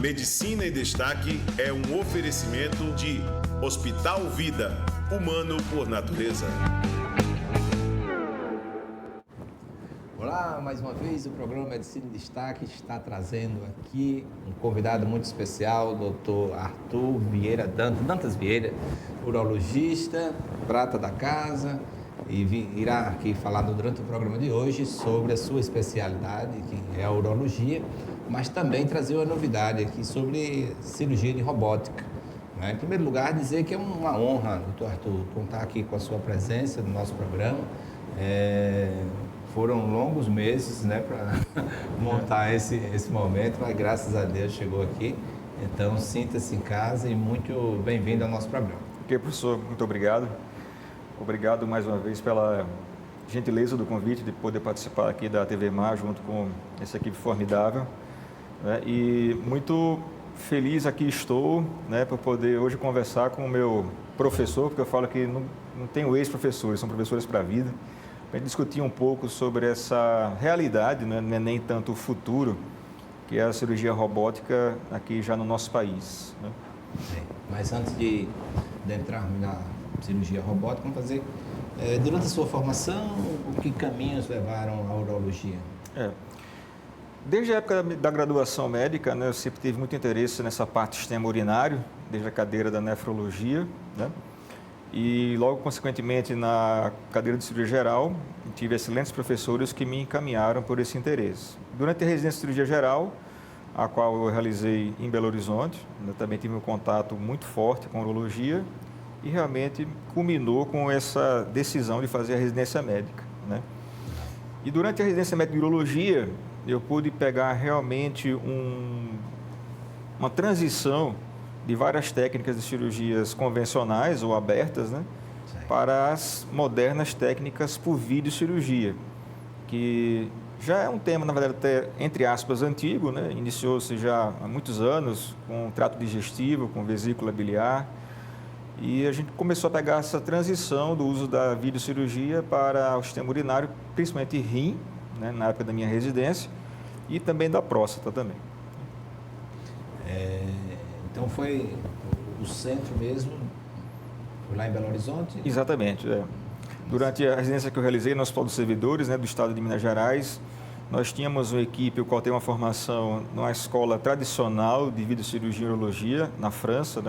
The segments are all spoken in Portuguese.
Medicina em Destaque é um oferecimento de Hospital Vida, humano por natureza. Olá, mais uma vez o programa Medicina em Destaque está trazendo aqui um convidado muito especial, o Dr. Arthur Vieira Dantas Vieira, urologista, prata da casa, e irá aqui falar durante o programa de hoje sobre a sua especialidade, que é a urologia, mas também trazer uma novidade aqui sobre cirurgia de robótica. Em primeiro lugar, dizer que é uma honra, doutor Arthur, contar aqui com a sua presença no nosso programa. Foram longos meses, para montar esse momento, mas graças a Deus chegou aqui. Então, sinta-se em casa e muito bem-vindo ao nosso programa. Ok, professor, muito obrigado. Obrigado mais uma vez pela gentileza do convite de poder participar aqui da TV Mar junto com essa equipe formidável. E muito feliz aqui estou, para poder hoje conversar com o meu professor, porque eu falo que não tenho ex-professores, são professores para a vida, para discutir um pouco sobre essa realidade, não é nem tanto o futuro, que é a cirurgia robótica aqui já no nosso país. Mas antes de entrarmos na cirurgia robótica, vamos fazer, durante a sua formação, que caminhos levaram à urologia? Desde a época da graduação médica, eu sempre tive muito interesse nessa parte do sistema urinário, desde a cadeira da nefrologia, e logo, consequentemente, na cadeira de cirurgia geral, tive excelentes professores que me encaminharam por esse interesse. Durante a residência de cirurgia geral, a qual eu realizei em Belo Horizonte, também tive um contato muito forte com a urologia e realmente culminou com essa decisão de fazer a residência médica. E durante a residência médica de urologia, eu pude pegar realmente uma transição de várias técnicas de cirurgias convencionais ou abertas, para as modernas técnicas por videocirurgia, que já é um tema, na verdade, até, entre aspas, antigo, Iniciou-se já há muitos anos com trato digestivo, com vesícula biliar, e a gente começou a pegar essa transição do uso da videocirurgia para o sistema urinário, principalmente rim, na época da minha residência, e também da próstata também. Então foi o centro mesmo, foi lá em Belo Horizonte? Exatamente. Durante a residência que eu realizei no Hospital dos Servidores, do estado de Minas Gerais, nós tínhamos uma equipe, o qual tem uma formação numa escola tradicional de videocirurgia e urologia, na França,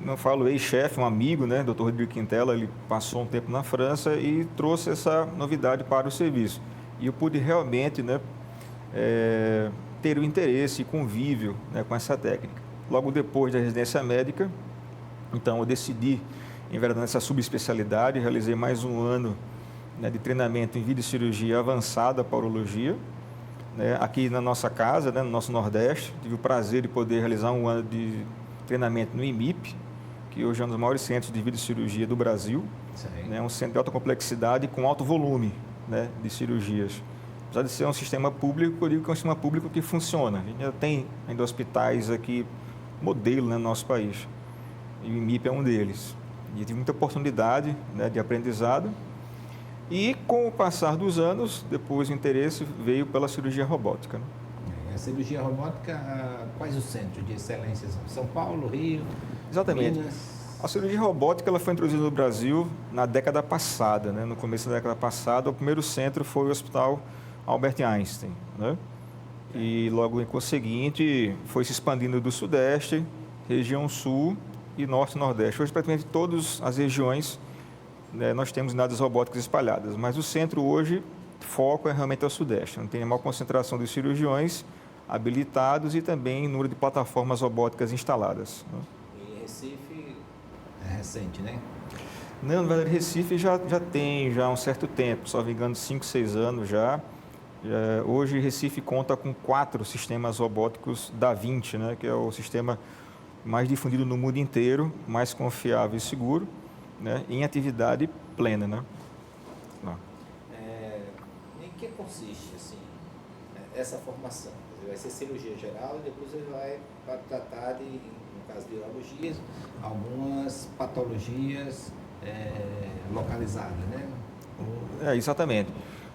não falo ex-chefe, um amigo, Dr. Rodrigo Quintela, ele passou um tempo na França e trouxe essa novidade para o serviço. E eu pude realmente ter o interesse e convívio com essa técnica. Logo depois da residência médica, então eu decidi enveredar nessa subespecialidade, realizei mais um ano de treinamento em videocirurgia avançada para urologia, aqui na nossa casa, no nosso Nordeste. Tive o prazer de poder realizar um ano de treinamento no IMIP, que hoje é um dos maiores centros de videocirurgia do Brasil. É um centro de alta complexidade com alto volume de cirurgias. Apesar de ser um sistema público, eu digo que é um sistema público que funciona. A gente já tem ainda hospitais aqui, modelo no nosso país. E o IMIP é um deles. E tive muita oportunidade de aprendizado. E com o passar dos anos, depois o interesse veio pela cirurgia robótica. A cirurgia robótica, quais os centros de excelência? São Paulo, Rio, Exatamente. Minas? A cirurgia robótica ela foi introduzida no Brasil na década passada. No começo da década passada, o primeiro centro foi o Hospital Albert Einstein. E logo em conseguinte, foi se expandindo do Sudeste, região Sul e Norte e Nordeste. Hoje, praticamente todas as regiões, nós temos unidades robóticas espalhadas, mas o centro hoje, foco é realmente o Sudeste. Não tem a maior concentração de cirurgiões habilitados e também número de plataformas robóticas instaladas. E Recife é recente, Não, na verdade, Recife já tem um certo tempo, só me engano, 5, 6 anos já. Hoje, Recife conta com 4 sistemas robóticos da Vinci, que é o sistema mais difundido no mundo inteiro, mais confiável e seguro, em atividade plena. Em que consiste essa formação? Vai ser cirurgia geral e depois ele vai para tratar no caso de urologia, algumas patologias localizadas, Exatamente.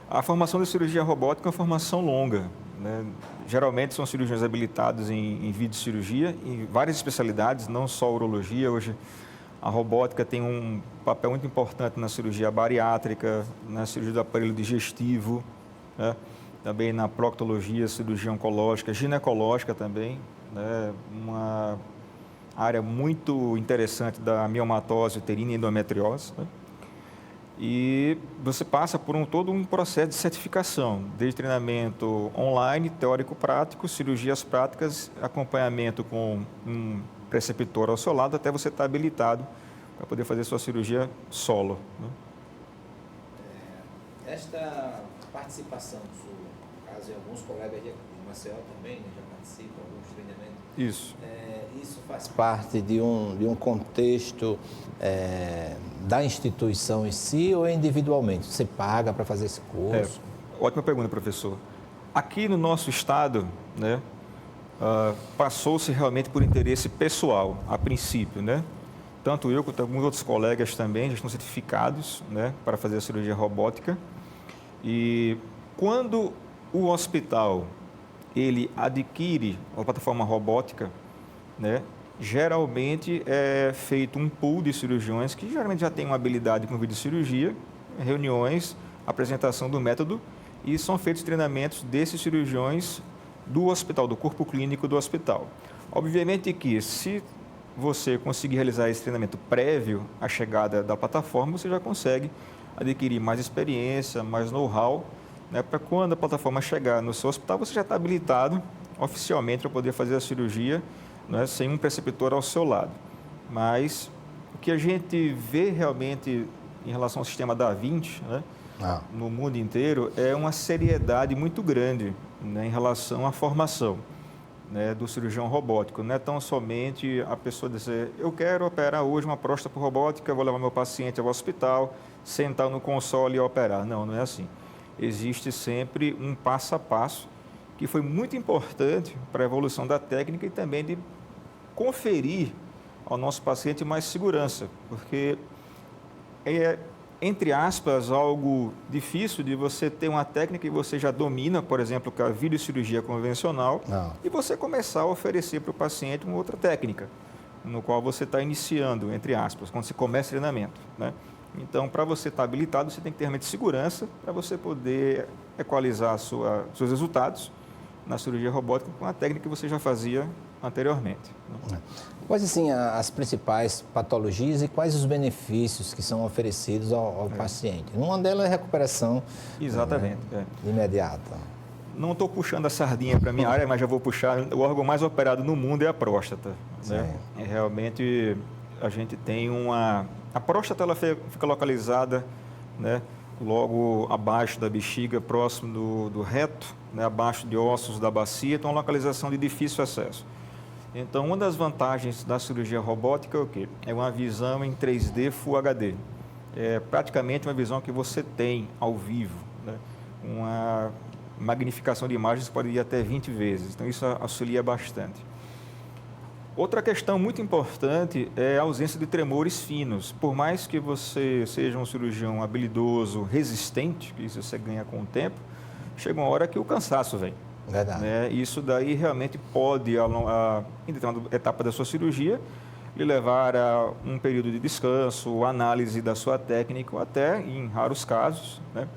A formação de cirurgia robótica é uma formação longa, né? Geralmente são cirurgiões habilitados em videocirurgia, em várias especialidades, não só urologia. Hoje a robótica tem um papel muito importante na cirurgia bariátrica, na cirurgia do aparelho digestivo, né? Também na proctologia, cirurgia oncológica, ginecológica também, né? Uma área muito interessante da miomatose uterina e endometriose, né? E você passa por todo um processo de certificação, desde treinamento online, teórico-prático, cirurgias práticas, acompanhamento com um preceptor ao seu lado, até você estar habilitado para poder fazer sua cirurgia solo, né? Esta participação sua, caso alguns colegas de Maceió também, né, já participam de alguns treinamentos. Isso. Isso faz parte de um contexto da instituição em si ou individualmente? Você paga para fazer esse curso? Ótima pergunta, professor. Aqui no nosso estado, né, passou-se realmente por interesse pessoal, a princípio, né? Tanto eu quanto alguns outros colegas também já estão certificados, né, para fazer a cirurgia robótica. E quando o hospital ele adquire uma plataforma robótica, né, geralmente é feito um pool de cirurgiões que geralmente já têm uma habilidade com videocirurgia, reuniões, apresentação do método e são feitos treinamentos desses cirurgiões do hospital, do corpo clínico do hospital. Obviamente que se você conseguir realizar esse treinamento prévio à chegada da plataforma, você já consegue adquirir mais experiência, mais know-how, né, para quando a plataforma chegar no seu hospital, você já está habilitado oficialmente para poder fazer a cirurgia, né, sem um preceptor ao seu lado. Mas o que a gente vê realmente em relação ao sistema Da Vinci, né, no mundo inteiro, é uma seriedade muito grande, né, em relação à formação, né, do cirurgião robótico. Não é tão somente a pessoa dizer, eu quero operar hoje uma próstata por robótica, vou levar meu paciente ao hospital, sentar no console e operar. Não, não é assim. Existe sempre um passo a passo que foi muito importante para a evolução da técnica e também de conferir ao nosso paciente mais segurança, porque é, entre aspas, algo difícil de você ter uma técnica que você já domina, por exemplo, que é a videocirurgia convencional, e você começar a oferecer para o paciente uma outra técnica, no qual você está iniciando, entre aspas, quando você começa o treinamento, né? Então, para você estar habilitado, você tem que ter realmente segurança para você poder equalizar seus resultados na cirurgia robótica com a técnica que você já fazia anteriormente, né? Quais, assim, as principais patologias e quais os benefícios que são oferecidos ao paciente? Uma delas é a recuperação. Exatamente. Imediata. Não estou puxando a sardinha para a minha área, mas já vou puxar. O órgão mais operado no mundo é a próstata, né? Realmente, a gente tem A próstata ela fica localizada, né, logo abaixo da bexiga, próximo do reto, né, abaixo de ossos da bacia, então é uma localização de difícil acesso. Então, uma das vantagens da cirurgia robótica é o quê? É uma visão em 3D Full HD. É praticamente uma visão que você tem ao vivo, né? Uma magnificação de imagens pode ir até 20 vezes, então isso auxilia bastante. Outra questão muito importante é a ausência de tremores finos. Por mais que você seja um cirurgião habilidoso, resistente, que isso você ganha com o tempo, chega uma hora que o cansaço vem. Verdade. Né? Isso daí realmente pode, em determinada etapa da sua cirurgia, lhe levar a um período de descanso, análise da sua técnica, ou até, em raros casos, né,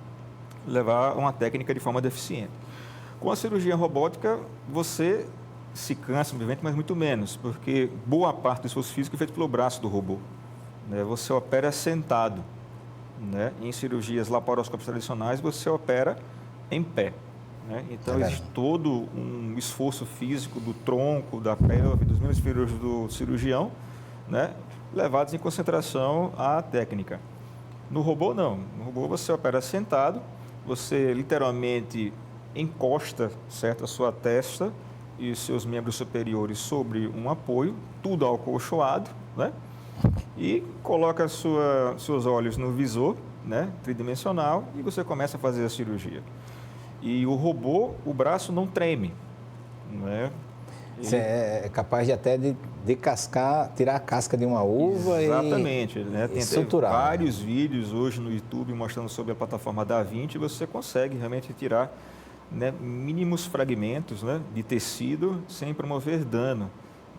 levar a uma técnica de forma deficiente. Com a cirurgia robótica, você se cansa, obviamente, mas muito menos, porque boa parte do esforço físico é feito pelo braço do robô, né? Você opera sentado, né? Em cirurgias laparoscópicas tradicionais, você opera em pé, né? Então, existe todo um esforço físico do tronco, da pelve, dos membros inferiores do cirurgião, né, levados em consideração à técnica. No robô, não. No robô, você opera sentado, você literalmente encosta, certo, a sua testa e seus membros superiores sobre um apoio, tudo acolchoado, né? E coloca seus olhos no visor, né, tridimensional, e você começa a fazer a cirurgia. E o robô, o braço não treme, né? Você é capaz de até de descascar, tirar a casca de uma uva. Exatamente, né? Tem suturar, vários vídeos hoje no YouTube mostrando sobre a plataforma Da Vinci, você consegue realmente tirar né, mínimos fragmentos, né, de tecido sem promover dano,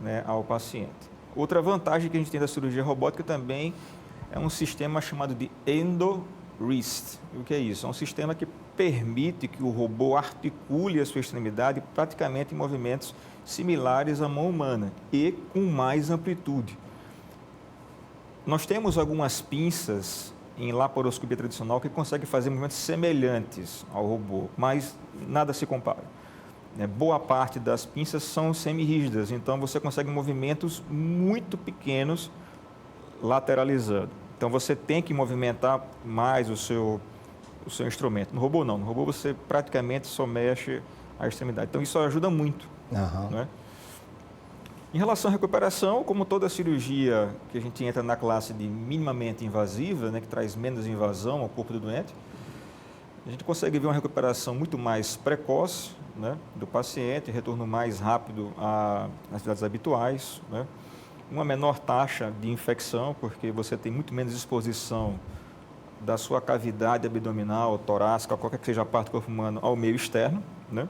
né, ao paciente. Outra vantagem que a gente tem da cirurgia robótica também é um sistema chamado de EndoWrist. O que é isso? É um sistema que permite que o robô articule a sua extremidade praticamente em movimentos similares à mão humana e com mais amplitude. Nós temos algumas pinças em laparoscopia tradicional que conseguem fazer movimentos semelhantes ao robô, mas nada se compara. Boa parte das pinças são semi-rígidas, então você consegue movimentos muito pequenos lateralizando. Então você tem que movimentar mais o seu instrumento. No robô não, no robô você praticamente só mexe a extremidade. Então isso ajuda muito. Né? Em relação à recuperação, como toda cirurgia que a gente entra na classe de minimamente invasiva, né, que traz menos invasão ao corpo do doente, a gente consegue ver uma recuperação muito mais precoce, né, do paciente, retorno mais rápido às atividades habituais, né, uma menor taxa de infecção, porque você tem muito menos exposição da sua cavidade abdominal, torácica, qualquer que seja a parte do corpo humano, ao meio externo, né?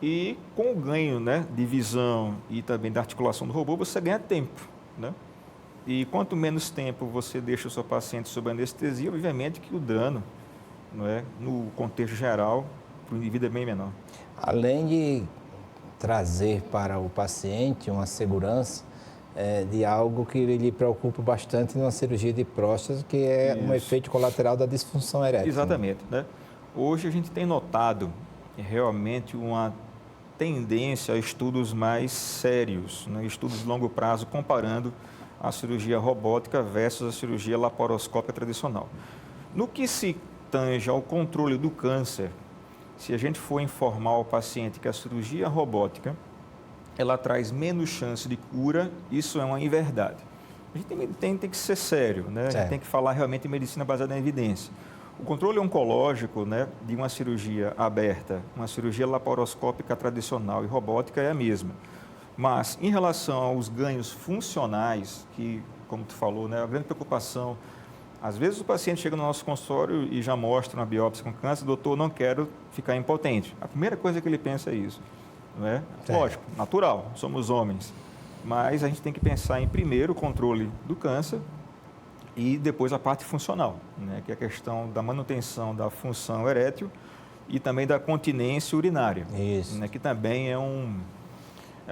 E com o ganho, né, de visão e também da articulação do robô, você ganha tempo, né? E quanto menos tempo você deixa o seu paciente sob anestesia, obviamente que o dano, não é, no contexto geral, para o indivíduo é bem menor. Além de trazer para o paciente uma segurança de algo que lhe preocupa bastante numa cirurgia de próstata, que é um efeito colateral da disfunção erétil. Exatamente, né? Hoje a gente tem notado realmente uma tendência a estudos mais sérios, né? Estudos de longo prazo comparando a cirurgia robótica versus a cirurgia laparoscópica tradicional. No que se tange ao controle do câncer, se a gente for informar ao paciente que a cirurgia robótica ela traz menos chance de cura, isso é uma inverdade. A gente tem que ser sério, né? A gente tem que falar realmente em medicina baseada em evidência. O controle oncológico, né, de uma cirurgia aberta, uma cirurgia laparoscópica tradicional e robótica é a mesma. Mas, em relação aos ganhos funcionais, que, como tu falou, né, a grande preocupação, às vezes o paciente chega no nosso consultório e já mostra uma biópsia com câncer, doutor, não quero ficar impotente. A primeira coisa que ele pensa é isso. Não é? Lógico, natural, somos homens. Mas a gente tem que pensar em primeiro o controle do câncer e depois a parte funcional, né, que é a questão da manutenção da função erétil e também da continência urinária. Isso. Né, que também é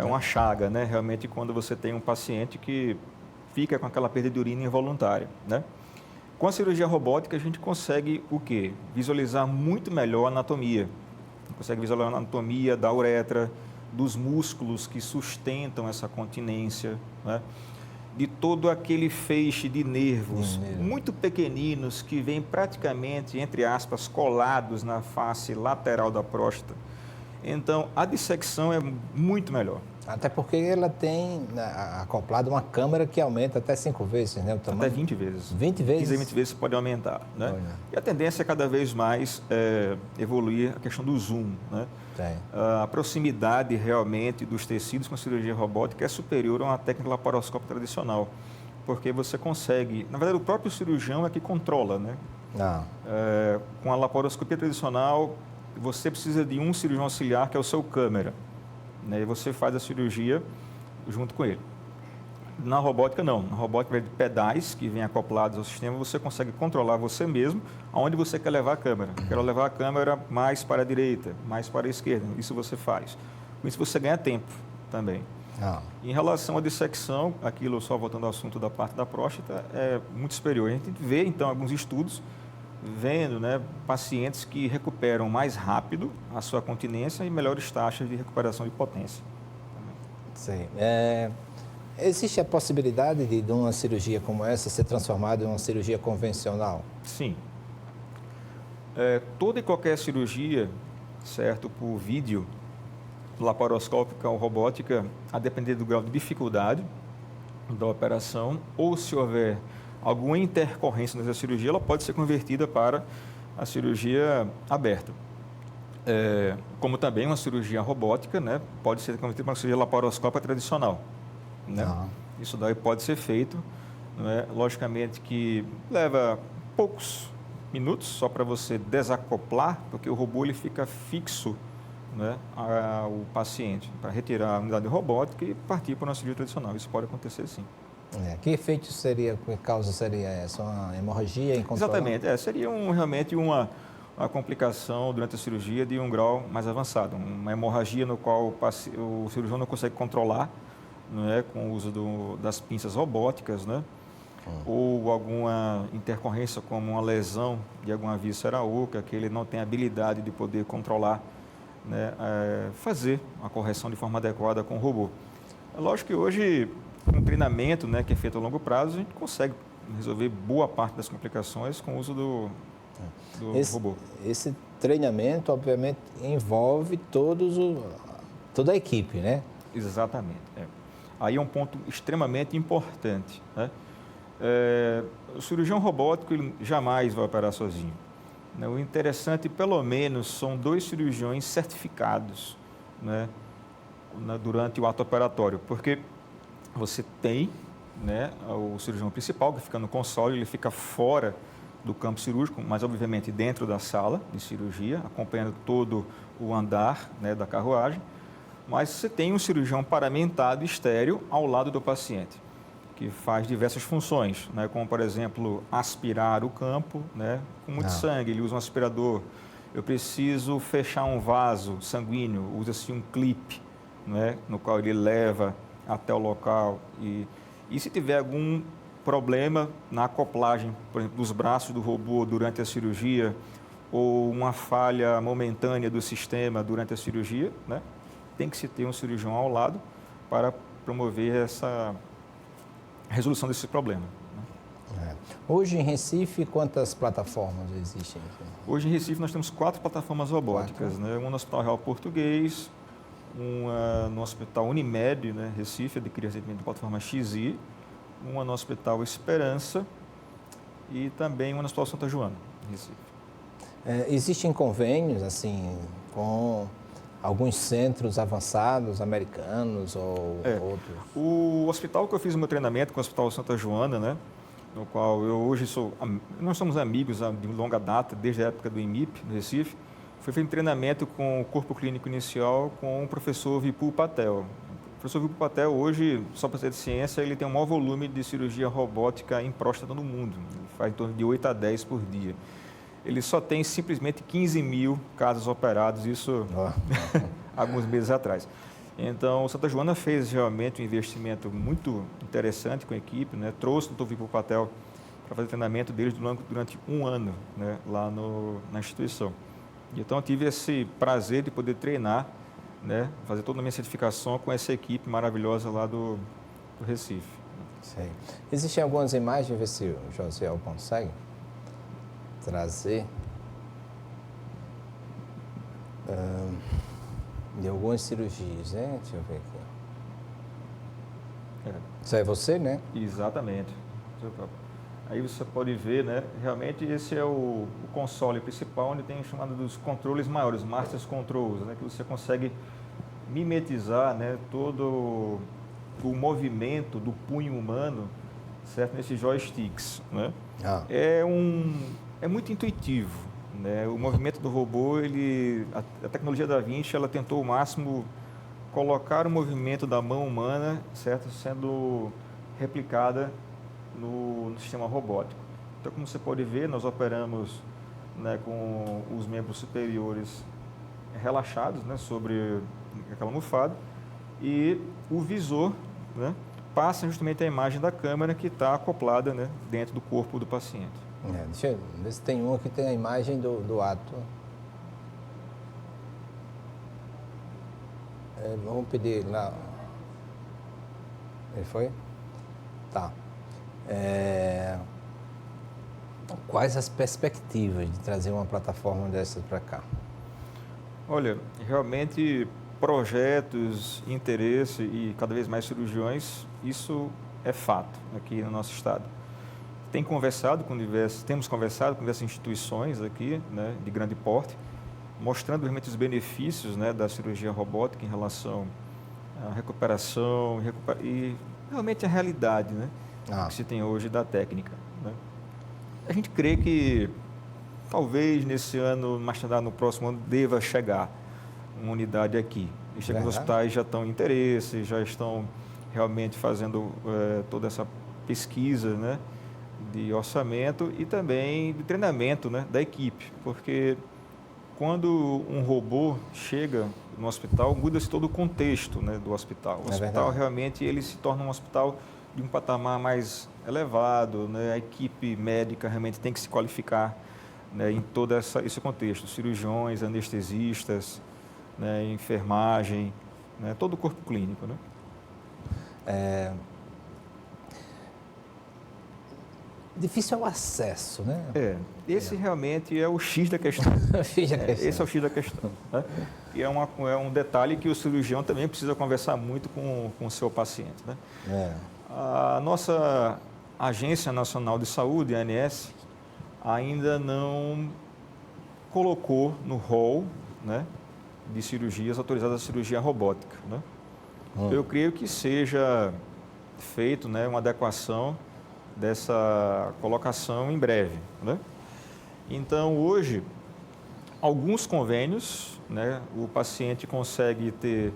uma chaga, né, realmente, quando você tem um paciente que fica com aquela perda de urina involuntária. Né? Com a cirurgia robótica, a gente consegue o quê? Visualizar muito melhor a anatomia. Consegue visualizar a anatomia da uretra, dos músculos que sustentam essa continência, né? De todo aquele feixe de nervos muito pequeninos que vêm praticamente, entre aspas, colados na face lateral da próstata. Então, a dissecção é muito melhor. Até porque ela tem acoplado uma câmera que aumenta até 5 vezes, né? O tamanho. Até 20 vezes. 20 vezes? 15 a 20 vezes pode aumentar, né? E a tendência é cada vez mais evoluir a questão do zoom, né? A proximidade realmente dos tecidos com a cirurgia robótica é superior a uma técnica laparoscópica tradicional, porque você consegue, na verdade o próprio cirurgião é que controla, né? Com a laparoscopia tradicional, você precisa de um cirurgião auxiliar que é o seu câmera, né? E você faz a cirurgia junto com ele. Na robótica, não. Na robótica, de pedais que vêm acoplados ao sistema, você consegue controlar você mesmo aonde você quer levar a câmera. Quero levar a câmera mais para a direita, mais para a esquerda. Isso você faz. Com isso, você ganha tempo também. Em relação à dissecção, aquilo, só voltando ao assunto da parte da próstata, é muito superior. A gente vê, então, alguns estudos vendo, né, pacientes que recuperam mais rápido a sua continência e melhores taxas de recuperação de potência. Sim. Existe a possibilidade de uma cirurgia como essa ser transformada em uma cirurgia convencional? Sim. Toda e qualquer cirurgia, certo, por vídeo, laparoscópica ou robótica, a depender do grau de dificuldade da operação, ou se houver alguma intercorrência nessa cirurgia, ela pode ser convertida para a cirurgia aberta. Como também uma cirurgia robótica, né, pode ser convertida para uma cirurgia laparoscópica tradicional. Né? Isso daí pode ser feito, né? Logicamente que leva minutos só para você desacoplar, porque o robô ele fica fixo, né, ao paciente, para retirar a unidade robótica e partir para uma cirurgia tradicional. Isso pode acontecer sim. Que efeito seria, que causa seria essa? Uma hemorragia incontrolável? Exatamente, seria realmente uma complicação durante a cirurgia de um grau mais avançado, uma hemorragia no qual o cirurgião não consegue controlar, né, com o uso das pinças robóticas, né, ou alguma intercorrência como uma lesão de alguma víscera oca que ele não tem habilidade de poder controlar, né, fazer a correção de forma adequada com o robô. É lógico que hoje, com treinamento, né, que é feito a longo prazo, a gente consegue resolver boa parte das complicações com o uso do robô. Esse treinamento, obviamente, envolve toda a equipe, né? Exatamente. Aí é um ponto extremamente importante, né? O cirurgião robótico ele jamais vai operar sozinho, né? O interessante, pelo menos, são 2 cirurgiões certificados, né, durante o ato operatório, porque você tem, né, o cirurgião principal que fica no console, ele fica fora do campo cirúrgico, mas obviamente dentro da sala de cirurgia, acompanhando todo o andar, né, da carruagem, mas você tem um cirurgião paramentado estéril ao lado do paciente, que faz diversas funções, né, como, por exemplo, aspirar o campo, né, com muito sangue, ele usa um aspirador. Eu preciso fechar um vaso sanguíneo, usa-se um clipe, né, no qual ele leva até o local. E se tiver algum problema na acoplagem, por exemplo, dos braços do robô durante a cirurgia, ou uma falha momentânea do sistema durante a cirurgia, né, tem que se ter um cirurgião ao lado para promover essa resolução desse problema. Né? Hoje em Recife, quantas plataformas existem? Hoje em Recife nós temos 4 plataformas robóticas, né? Uma no Hospital Real Português, uma no Hospital Unimed, né, Recife, adquiri recentemente a plataforma XI, uma no Hospital Esperança e também uma no Hospital Santa Joana, Recife. Existem convênios, assim, com alguns centros avançados, americanos ou outros? O hospital que eu fiz o meu treinamento, com o Hospital Santa Joana, né, no qual eu hoje nós somos amigos de longa data, desde a época do IMIP, no Recife. Foi feito um treinamento com o corpo clínico inicial com o professor Vipul Patel. O professor Vipul Patel, hoje, só para ser de ciência, ele tem o maior volume de cirurgia robótica em próstata no mundo. Ele faz em torno de 8 a 10 por dia. Ele só tem simplesmente 15 mil casos operados, isso alguns meses atrás. Então, o Santa Joana fez realmente um investimento muito interessante com a equipe, né? Trouxe o Dr. Vipul Patel para fazer treinamento deles durante um ano, né, lá na instituição. Então, eu tive esse prazer de poder treinar, né, fazer toda a minha certificação com essa equipe maravilhosa lá do Recife. Sei. Existem algumas imagens, ver se o Josiel consegue trazer, de algumas cirurgias, né? Deixa eu ver aqui. Isso é você, né? Exatamente. Aí você pode ver, né, realmente esse é o console principal, onde tem o chamado dos controles maiores, Master Controls, né, que você consegue mimetizar, né, todo o movimento do punho humano, certo, nesses joysticks, né? É muito intuitivo, né? O movimento do robô, a tecnologia da Vinci, ela tentou ao máximo colocar o movimento da mão humana, certo, sendo replicada no sistema robótico. Então, como você pode ver, nós operamos, né, com os membros superiores relaxados, né, sobre aquela almofada, e o visor, né, passa justamente a imagem da câmera que está acoplada, né, dentro do corpo do paciente. Deixa eu ver se tem uma que tem a imagem do ato. Vamos pedir lá. Ele foi? Tá. Quais as perspectivas de trazer uma plataforma dessas para cá? Olha, realmente projetos, interesse e cada vez mais cirurgiões, isso é fato aqui no nosso estado. Temos conversado com diversas instituições aqui, né, de grande porte, mostrando realmente os benefícios, né, da cirurgia robótica em relação à recuperação e realmente a realidade, né, que se tem hoje da técnica, né. A gente crê que talvez nesse ano, mais tardar no próximo ano, deva chegar uma unidade aqui. E os hospitais já estão em interesse, já estão realmente fazendo toda essa pesquisa, né, de orçamento e também de treinamento, né, da equipe, porque quando um robô chega no hospital, muda-se todo o contexto, né, do hospital. O hospital realmente ele se torna um hospital de um patamar mais elevado, né, a equipe médica realmente tem que se qualificar, né, em todo esse contexto, cirurgiões, anestesistas, né, enfermagem, né, todo o corpo clínico, né? Difícil é o acesso, né? Esse realmente é o X da questão. Esse é o X da questão. Né? E é um detalhe que o cirurgião também precisa conversar muito com o seu paciente. Né? A nossa Agência Nacional de Saúde, a ANS, ainda não colocou no rol, né, de cirurgias autorizadas a cirurgia robótica. Né? Eu creio que seja feito, né, uma adequação dessa colocação em breve. Né? Então, hoje, alguns convênios, né, o paciente consegue ter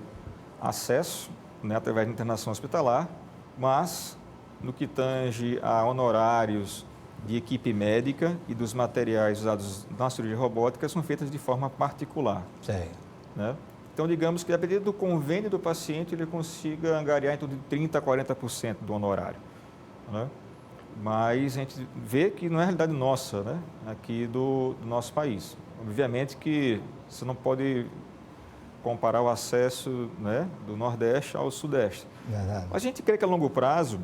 acesso, né, através de internação hospitalar, mas no que tange a honorários de equipe médica e dos materiais usados na cirurgia robótica são feitas de forma particular. Sim. Né? Então, digamos que, a depender do convênio do paciente, ele consiga angariar em torno de 30% a 40% do honorário. Né? Mas a gente vê que não é a realidade nossa, né, aqui do nosso país. Obviamente que você não pode comparar o acesso, né, do Nordeste ao Sudeste. Verdade. Mas a gente crê que a longo prazo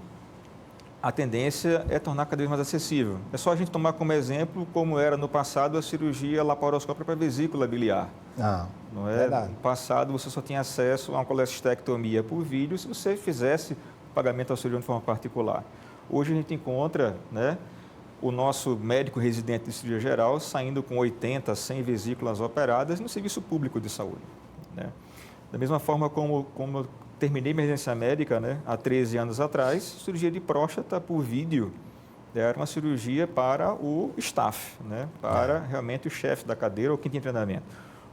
a tendência é tornar cada vez mais acessível. É só a gente tomar como exemplo como era no passado a cirurgia laparoscópica para vesícula biliar. Não é? Verdade. No passado você só tinha acesso a uma colestectomia por vídeo se você fizesse pagamento ao cirurgião de forma particular. Hoje a gente encontra, né, o nosso médico residente de cirurgia geral saindo com 80, 100 vesículas operadas no serviço público de saúde. Né? Da mesma forma como eu terminei minha residência médica, né, há 13 anos atrás, cirurgia de próstata por vídeo era uma cirurgia para o staff, né, para realmente o chefe da cadeira ou quem tem treinamento.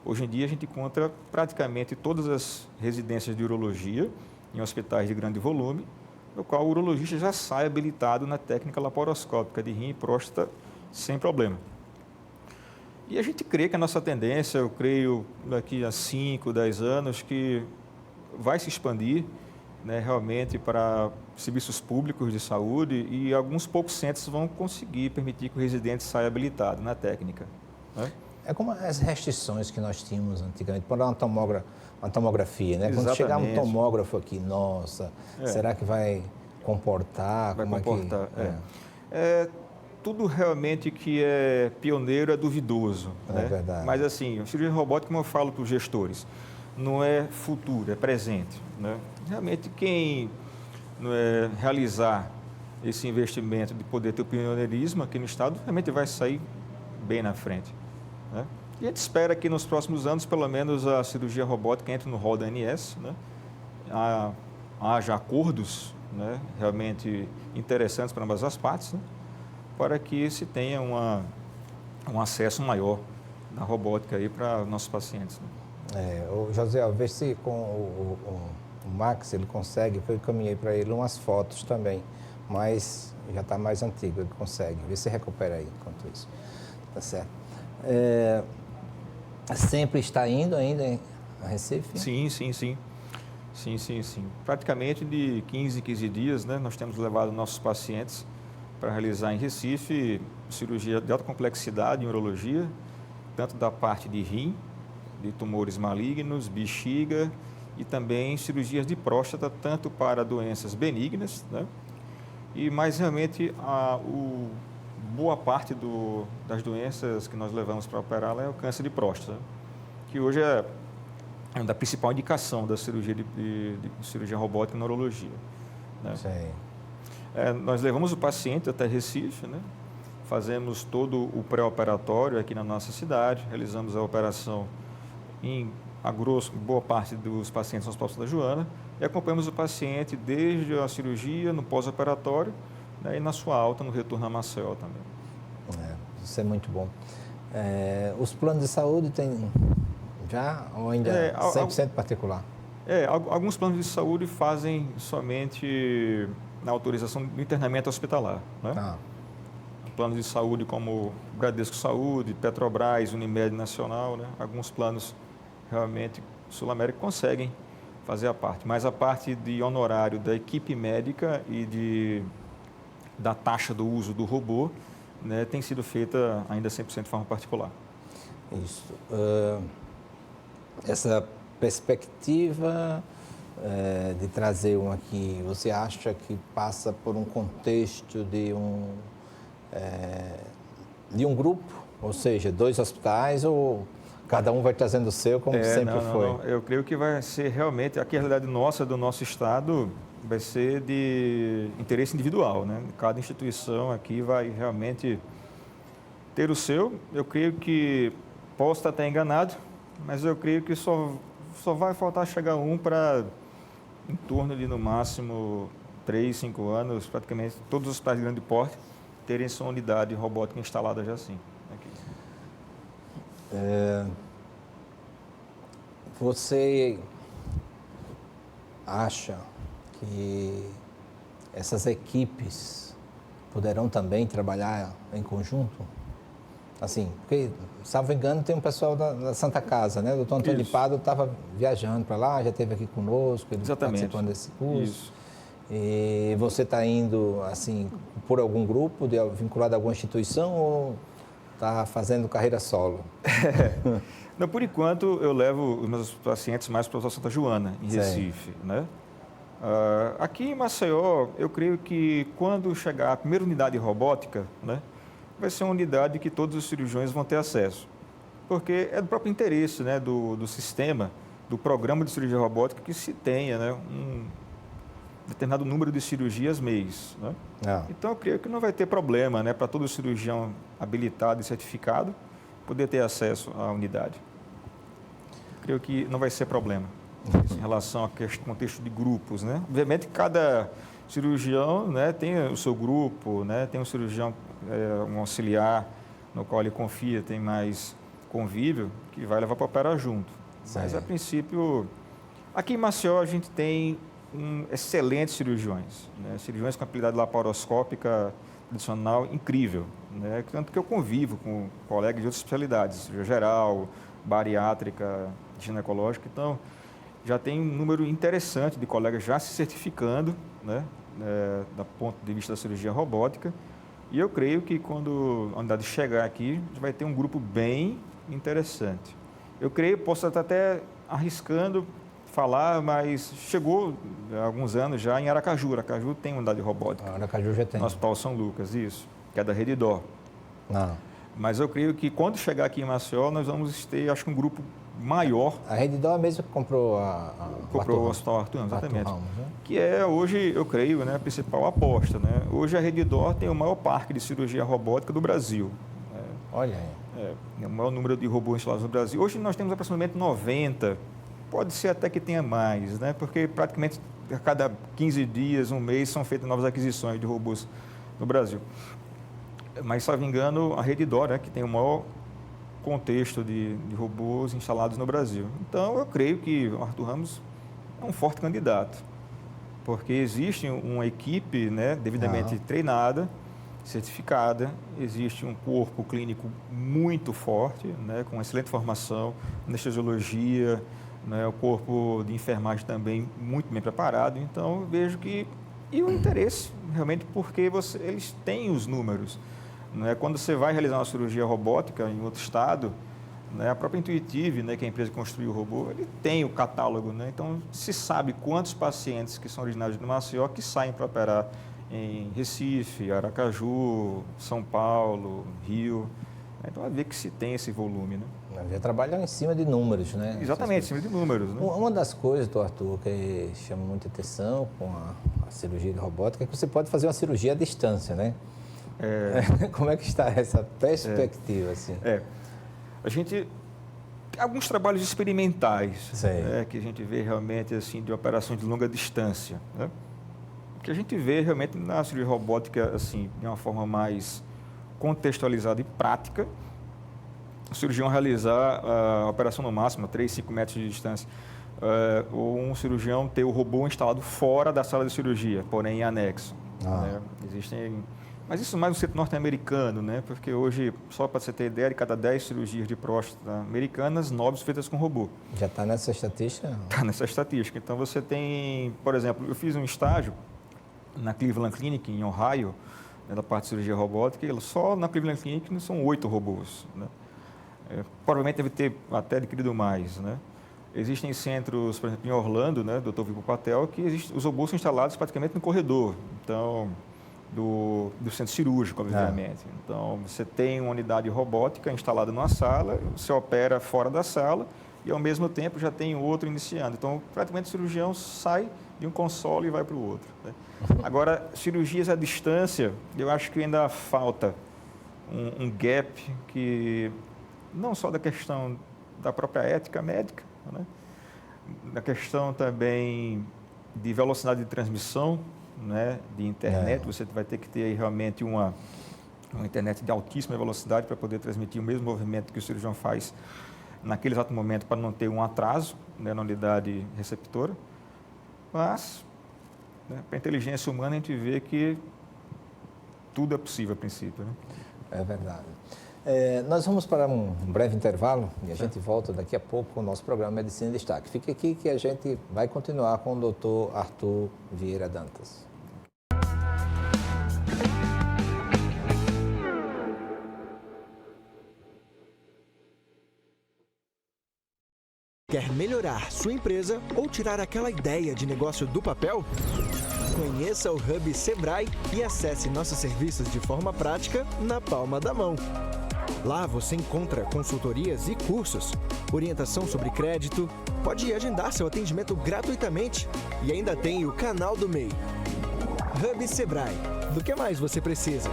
Hoje em dia a gente encontra praticamente todas as residências de urologia em hospitais de grande volume, no qual o urologista já sai habilitado na técnica laparoscópica de rim e próstata sem problema. E a gente crê que a nossa tendência, eu creio daqui a 5, 10 anos, que vai se expandir, né, realmente para serviços públicos de saúde e alguns poucos centros vão conseguir permitir que o residente saia habilitado na técnica. Né? É como as restrições que nós tínhamos antigamente, para uma tomografia, né? Exatamente. Quando chegar um tomógrafo aqui, nossa, será que vai comportar? Vai comportar, tudo realmente que é pioneiro é duvidoso. Né? Verdade. Mas assim, a cirurgia robótica, como eu falo para os gestores, não é futuro, é presente. Né? Realmente quem realizar esse investimento de poder ter o pioneirismo aqui no Estado, realmente vai sair bem na frente. Né? E a gente espera que nos próximos anos, pelo menos, a cirurgia robótica entre no rol da ANS, né? Haja acordos, né, realmente interessantes para ambas as partes, né, para que se tenha um acesso maior na robótica aí para nossos pacientes. Né? O José, vê se com o Max ele consegue, eu encaminhei para ele umas fotos também, mas já está mais antigo, ele consegue. Vê se recupera aí enquanto isso. Tá certo. Sempre está indo ainda a Recife? Sim. Praticamente de 15 em 15 dias, né, nós temos levado nossos pacientes para realizar em Recife cirurgia de alta complexidade em urologia, tanto da parte de rim, de tumores malignos, bexiga e também cirurgias de próstata, tanto para doenças benignas, né, e mais realmente boa parte das doenças que nós levamos para operar é o câncer de próstata, que hoje é da principal indicação da cirurgia de cirurgia robótica na urologia. Né? Nós levamos o paciente até Recife, né? Fazemos todo o pré-operatório aqui na nossa cidade, realizamos a operação a grosso, boa parte dos pacientes no Hospital Santa Joana, e acompanhamos o paciente desde a cirurgia, no pós-operatório, né, e na sua alta, no retorno a Maceió também. Isso é muito bom. Os planos de saúde têm já ou ainda 100% particular? Alguns planos de saúde fazem somente na autorização do internamento hospitalar, né? Planos de saúde como Bradesco Saúde, Petrobras, Unimed Nacional, né? Alguns planos realmente Sul-América conseguem fazer a parte, mas a parte de honorário da equipe médica e da taxa do uso do robô, né, tem sido feita ainda 100% de forma particular. Isso. Essa perspectiva de trazer um aqui, você acha que passa por um contexto de um grupo, ou seja, 2 hospitais, ou cada um vai trazendo o seu, como sempre foi? Não. Eu creio que vai ser realmente, aqui a realidade nossa, do nosso estado, vai ser de interesse individual, né? Cada instituição aqui vai realmente ter o seu. Eu creio que, posso estar até enganado, mas eu creio que só vai faltar chegar um para, em torno de, no máximo, 3, 5 anos, praticamente todos os hospitais de grande porte terem sua unidade robótica instalada já assim. Aqui. Você acha que essas equipes poderão também trabalhar em conjunto? Assim, porque, salvo engano, tem um pessoal da Santa Casa, né? O doutor Antônio de Pádua estava viajando para lá, já esteve aqui conosco, ele participando desse curso. Isso. E você está indo, assim, por algum grupo, vinculado a alguma instituição, ou está fazendo carreira solo? Não, por enquanto, eu levo os meus pacientes mais para o Hospital Santa Joana, em Recife, né? Aqui em Maceió, eu creio que quando chegar a primeira unidade robótica, né, vai ser uma unidade que todos os cirurgiões vão ter acesso. Porque é do próprio interesse, né, do sistema, do programa de cirurgia robótica, que se tenha, né, um determinado número de cirurgias mês, né? Então, eu creio que não vai ter problema, né, para todo cirurgião habilitado e certificado poder ter acesso à unidade. Creio que não vai ser problema em relação ao contexto de grupos, né? Obviamente, cada cirurgião, né, tem o seu grupo, né, tem um cirurgião, um auxiliar no qual ele confia, tem mais convívio, que vai levar para operar junto. Mas, a princípio, aqui em Maceió a gente tem excelentes cirurgiões, né? Cirurgiões com habilidade laparoscópica tradicional incrível, né? Tanto que eu convivo com colegas de outras especialidades, cirurgia geral, bariátrica, ginecológica. Então, já tem um número interessante de colegas já se certificando, né, do ponto de vista da cirurgia robótica. E eu creio que quando a unidade chegar aqui, a gente vai ter um grupo bem interessante. Eu creio, posso estar até arriscando falar, mas chegou há alguns anos já em Aracaju. Aracaju tem unidade robótica. Aracaju já tem. No Hospital São Lucas, isso, que é da Rede Dó. Mas eu creio que quando chegar aqui em Maceió, nós vamos ter, acho que um grupo maior. A Rede Dó é mesmo que comprou o Hospital Arthur Ramos, exatamente. Ramos, né? Que é hoje, eu creio, né, a principal aposta, né? Hoje a Rede Dó tem o maior parque de cirurgia robótica do Brasil. Olha aí. O maior número de robôs instalados no Brasil. Hoje nós temos aproximadamente 90, pode ser até que tenha mais, né? Porque praticamente a cada 15 dias, um mês, são feitas novas aquisições de robôs no Brasil. Mas, se não me engano, a Rede Dó, né, que tem o maior contexto de robôs instalados no Brasil. Então, eu creio que o Arthur Ramos é um forte candidato, porque existe uma equipe, né, devidamente treinada, certificada, existe um corpo clínico muito forte, né, com excelente formação, anestesiologia, né, o corpo de enfermagem também muito bem preparado. Então, eu vejo que... E o interesse, realmente, porque eles têm os números. Né? Quando você vai realizar uma cirurgia robótica em outro estado, né, a própria Intuitive, né, que é a empresa que construiu o robô, ele tem o catálogo. Né? Então, se sabe quantos pacientes que são originários de Maceió que saem para operar em Recife, Aracaju, São Paulo, Rio. Então, vai ver que se tem esse volume. Né? Já trabalham em cima de números, né? Exatamente, em cima de números. Né? Uma das coisas, do Arthur, que chama muita atenção com a cirurgia robótica é que você pode fazer uma cirurgia à distância, né? Como é que está essa perspectiva? Assim? A gente tem alguns trabalhos experimentais, né, que a gente vê realmente assim, de operações de longa distância. Né? Que a gente vê realmente na cirurgia robótica assim, de uma forma mais contextualizada e prática, o cirurgião realizar a operação no máximo a 3, 5 metros de distância, ou um cirurgião ter o robô instalado fora da sala de cirurgia, porém em anexo. Né? Existem... Mas isso mais no centro norte-americano, né? Porque hoje, só para você ter ideia, de cada 10 cirurgias de próstata americanas, 9 são feitas com robô. Já está nessa estatística? Está nessa estatística. Então, você tem, por exemplo, eu fiz um estágio na Cleveland Clinic, em Ohio, né, da parte de cirurgia robótica, e só na Cleveland Clinic são 8 robôs. Né? Provavelmente deve ter até adquirido mais. Né? Existem centros, por exemplo, em Orlando, né, Dr. Vipo Patel, que os robôs são instalados praticamente no corredor. Então... Do centro cirúrgico, obviamente. Então, você tem uma unidade robótica instalada numa sala, você opera fora da sala e, ao mesmo tempo, já tem outro iniciando. Então, praticamente, o cirurgião sai de um console e vai para o outro. Né? Agora, cirurgias à distância, eu acho que ainda falta um gap que, não só da questão da própria ética médica, né? Da questão também de velocidade de transmissão, né, de internet, você vai ter que ter aí realmente uma internet de altíssima velocidade para poder transmitir o mesmo movimento que o cirurgião faz naquele exato momento para não ter um atraso, né, na unidade receptora. Mas, né, para a inteligência humana, a gente vê que tudo é possível a princípio. Né? É verdade. Nós vamos para um breve intervalo e a gente volta daqui a pouco com o nosso programa Medicina em Destaque. Fique aqui que a gente vai continuar com o Dr. Arthur Vieira Dantas. Quer melhorar sua empresa ou tirar aquela ideia de negócio do papel? Conheça o Hub Sebrae e acesse nossos serviços de forma prática na palma da mão. Lá você encontra consultorias e cursos, orientação sobre crédito, pode agendar seu atendimento gratuitamente e ainda tem o canal do MEI. Hub Sebrae. Do que mais você precisa?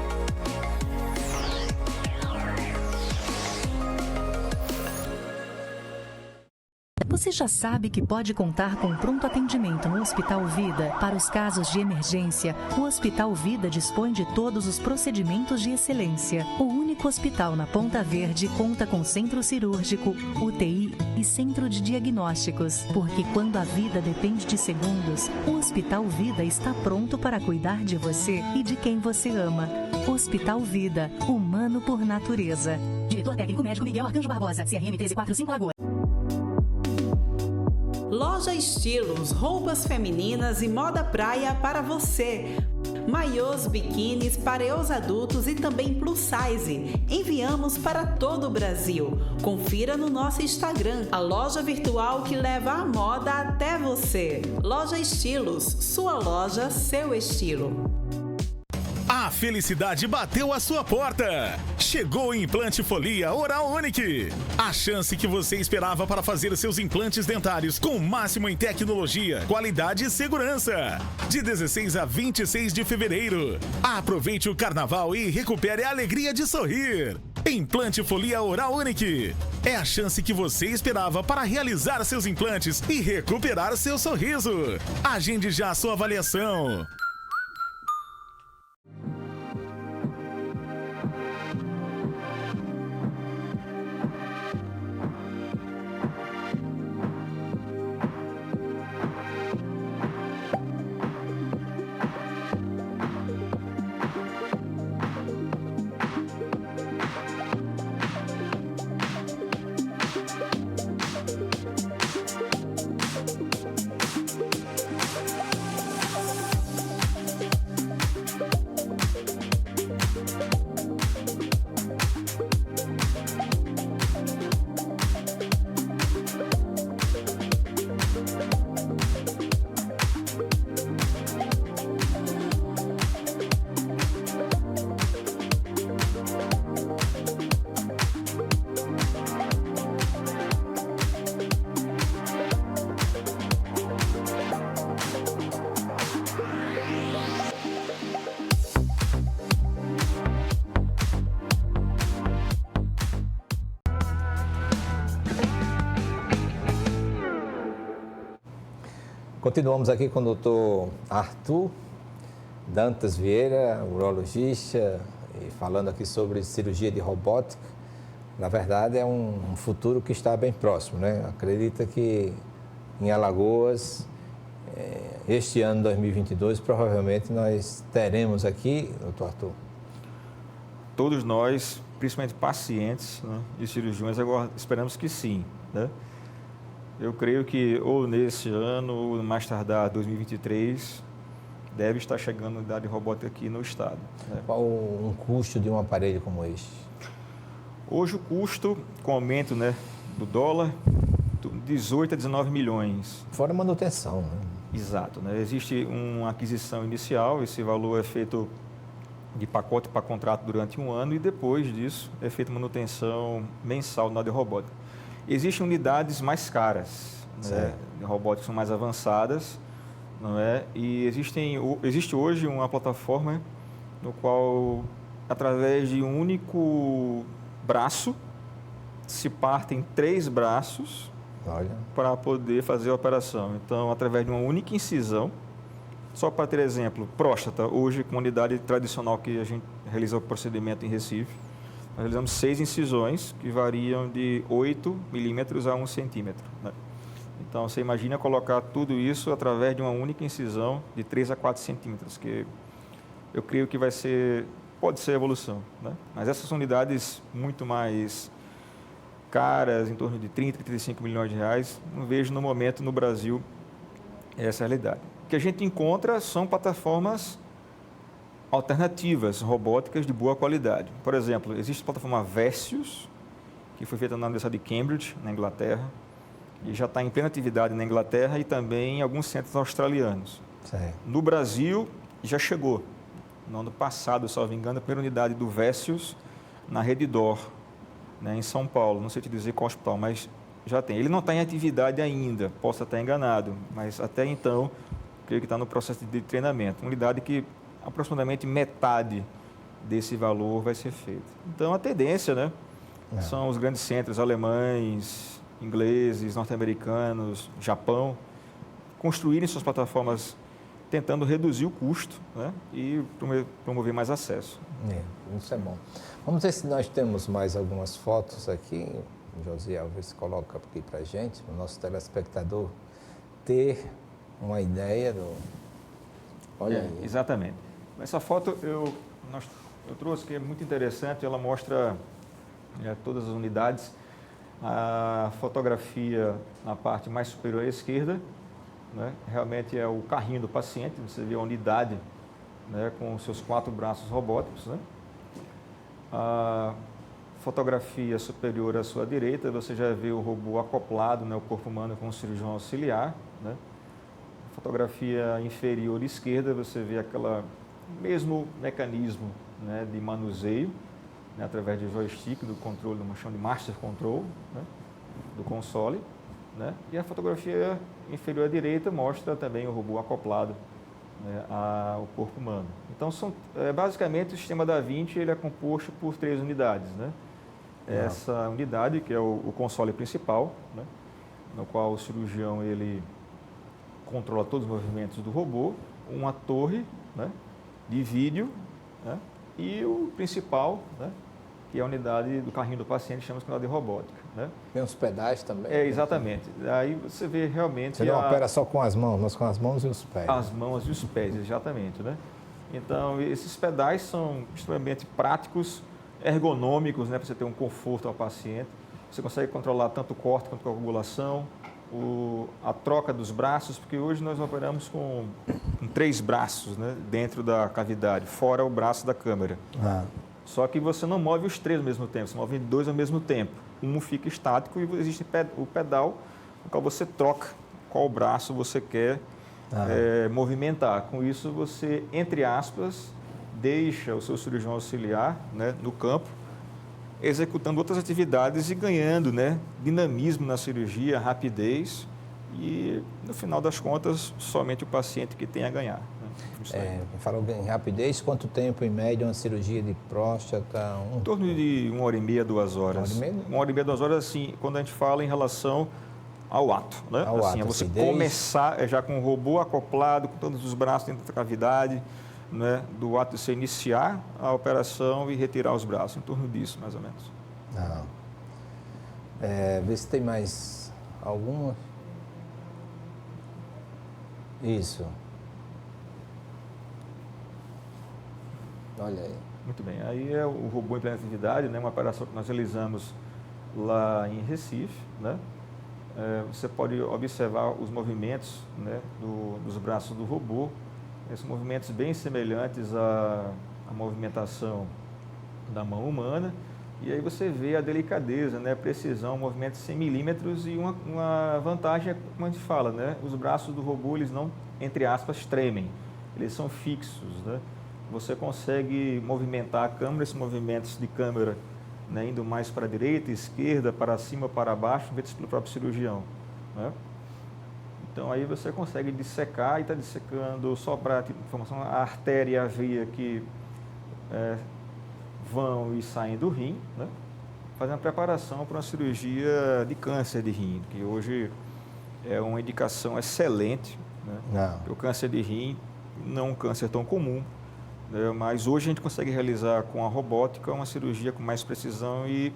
Você já sabe que pode contar com pronto atendimento no Hospital Vida. Para os casos de emergência, o Hospital Vida dispõe de todos os procedimentos de excelência. O único hospital na Ponta Verde conta com centro cirúrgico, UTI e centro de diagnósticos. Porque quando a vida depende de segundos, o Hospital Vida está pronto para cuidar de você e de quem você ama. Hospital Vida, humano por natureza. Diretor técnico médico Miguel Arcanjo Barbosa, CRM 1345 Lagoa. Loja Estilos, roupas femininas e moda praia para você. Maiôs, biquínis para os adultos e também plus size. Enviamos para todo o Brasil. Confira no nosso Instagram, a loja virtual que leva a moda até você. Loja Estilos, sua loja, seu estilo. A felicidade bateu a sua porta. Chegou o implante Folia Oral Unique. A chance que você esperava para fazer seus implantes dentários com o máximo em tecnologia, qualidade e segurança. De 16 a 26 de fevereiro. Aproveite o carnaval e recupere a alegria de sorrir. Implante Folia Oral Unique. É a chance que você esperava para realizar seus implantes e recuperar seu sorriso. Agende já a sua avaliação. Continuamos aqui com o Dr. Arthur Dantas Vieira, urologista, e falando aqui sobre cirurgia de robótica. Na verdade, é um futuro que está bem próximo, né? Acredita que em Alagoas, este ano 2022, provavelmente nós teremos aqui, doutor Arthur? Todos nós, principalmente pacientes, né, e cirurgiões, agora esperamos que sim, né? Eu creio que ou nesse ano, ou mais tardar 2023, deve estar chegando a unidade robótica aqui no estado, né? Qual um custo de um aparelho como este? Hoje o custo, com o aumento, né, do dólar, 18 a 19 milhões. Fora manutenção, né? Exato, né? Existe uma aquisição inicial, esse valor é feito de pacote para contrato durante um ano e depois disso é feita manutenção mensal na robótica. Existem unidades mais caras, né, de robótica que são mais avançadas, não é? E existe hoje uma plataforma no qual, através de um único braço, se partem 3 braços para poder fazer a operação. Então, através de uma única incisão, só para ter exemplo, próstata, hoje, com a unidade tradicional que a gente realiza o procedimento em Recife, nós realizamos 6 incisões que variam de 8 milímetros a 1 centímetro, né? Então, você imagina colocar tudo isso através de uma única incisão de 3 a 4 centímetros, que eu creio que pode ser evolução, né? Mas essas são unidades muito mais caras, em torno de 30, 35 milhões de reais. Não vejo no momento no Brasil essa realidade. O que a gente encontra são plataformas alternativas, robóticas de boa qualidade. Por exemplo, existe a plataforma Versius, que foi feita na Universidade de Cambridge, na Inglaterra, e já está em plena atividade na Inglaterra e também em alguns centros australianos. Certo. No Brasil, já chegou. No ano passado, se não me engano, a primeira unidade do Versius na Rede D'Or, né, em São Paulo. Não sei te dizer qual hospital, mas já tem. Ele não está em atividade ainda, posso estar enganado, mas até então, creio que está no processo de treinamento. Uma unidade que aproximadamente metade desse valor vai ser feita. Então, a tendência, né, são os grandes centros alemães, ingleses, norte-americanos, Japão, construírem suas plataformas tentando reduzir o custo, né, e promover mais acesso. Isso é bom. Vamos ver se nós temos mais algumas fotos aqui. José Alves coloca aqui para a gente, o nosso telespectador ter uma ideia do... Olha aí. Exatamente. Essa foto eu trouxe, que é muito interessante, ela mostra todas as unidades. A fotografia na parte mais superior à esquerda, né, realmente é o carrinho do paciente, você vê a unidade, né, com os seus 4 braços robóticos, né? A fotografia superior à sua direita, você já vê o robô acoplado, né, o corpo humano com o cirurgião auxiliar, né? Fotografia inferior esquerda, você vê aquele mesmo mecanismo, né, de manuseio, né, através de joystick, do controle, do chama de master control, né, do console, né? E a fotografia inferior à direita mostra também o robô acoplado, né, ao corpo humano. Então, basicamente, o sistema Da Vinci ele é composto por 3 unidades, né? Essa unidade, que é o console principal, né, no qual o cirurgião ele controla todos os movimentos do robô, uma torre, né, de vídeo, né, e o principal, né, que é a unidade do carrinho do paciente, chama-se unidade robótica, né? Tem os pedais também. Exatamente. Aí você vê realmente... Você não opera só com as mãos, mas com as mãos e os pés. As mãos e os pés, exatamente, né? Então, esses pedais são extremamente práticos, ergonômicos, né, para você ter um conforto ao paciente. Você consegue controlar tanto o corte quanto a coagulação, a troca dos braços, porque hoje nós operamos com 3 braços, né, dentro da cavidade, fora o braço da câmera. Só que você não move os 3 ao mesmo tempo, você move 2 ao mesmo tempo. Um fica estático e existe o pedal, no qual você troca qual braço você quer movimentar. Com isso, você, entre aspas, deixa o seu cirurgião auxiliar, né, no campo, executando outras atividades e ganhando, né, dinamismo na cirurgia, rapidez e, no final das contas, somente o paciente que tem a ganhar. Falou em rapidez, quanto tempo em média uma cirurgia de próstata? Em torno de 1h30, 2 horas. 1h30, 2 horas, assim, quando a gente fala em relação ao ato, né? É você começar já com o robô acoplado, com todos os braços dentro da cavidade, né? Do ato de você iniciar a operação e retirar os braços, em torno disso, mais ou menos. Vê se tem mais alguma. Isso. Olha aí. Muito bem. Aí é o robô implementatividade, né? Uma operação que nós realizamos lá em Recife, né? Você pode observar os movimentos, né, dos braços do robô. Esses movimentos bem semelhantes à movimentação da mão humana. E aí você vê a delicadeza, né, a precisão, movimentos 100 milímetros e uma vantagem é, como a gente fala, né, os braços do robô, eles não, entre aspas, tremem. Eles são fixos, né? Você consegue movimentar a câmera, esses movimentos de câmera, né, indo mais para a direita, esquerda, para cima, para baixo, feitos pelo próprio cirurgião, né? Então aí você consegue dissecar e está dissecando, só para informação, a artéria e a veia que vão e saem do rim, né? Fazendo a preparação para uma cirurgia de câncer de rim, que hoje é uma indicação excelente, né? O câncer de rim não é um câncer tão comum, mas hoje a gente consegue realizar com a robótica uma cirurgia com mais precisão e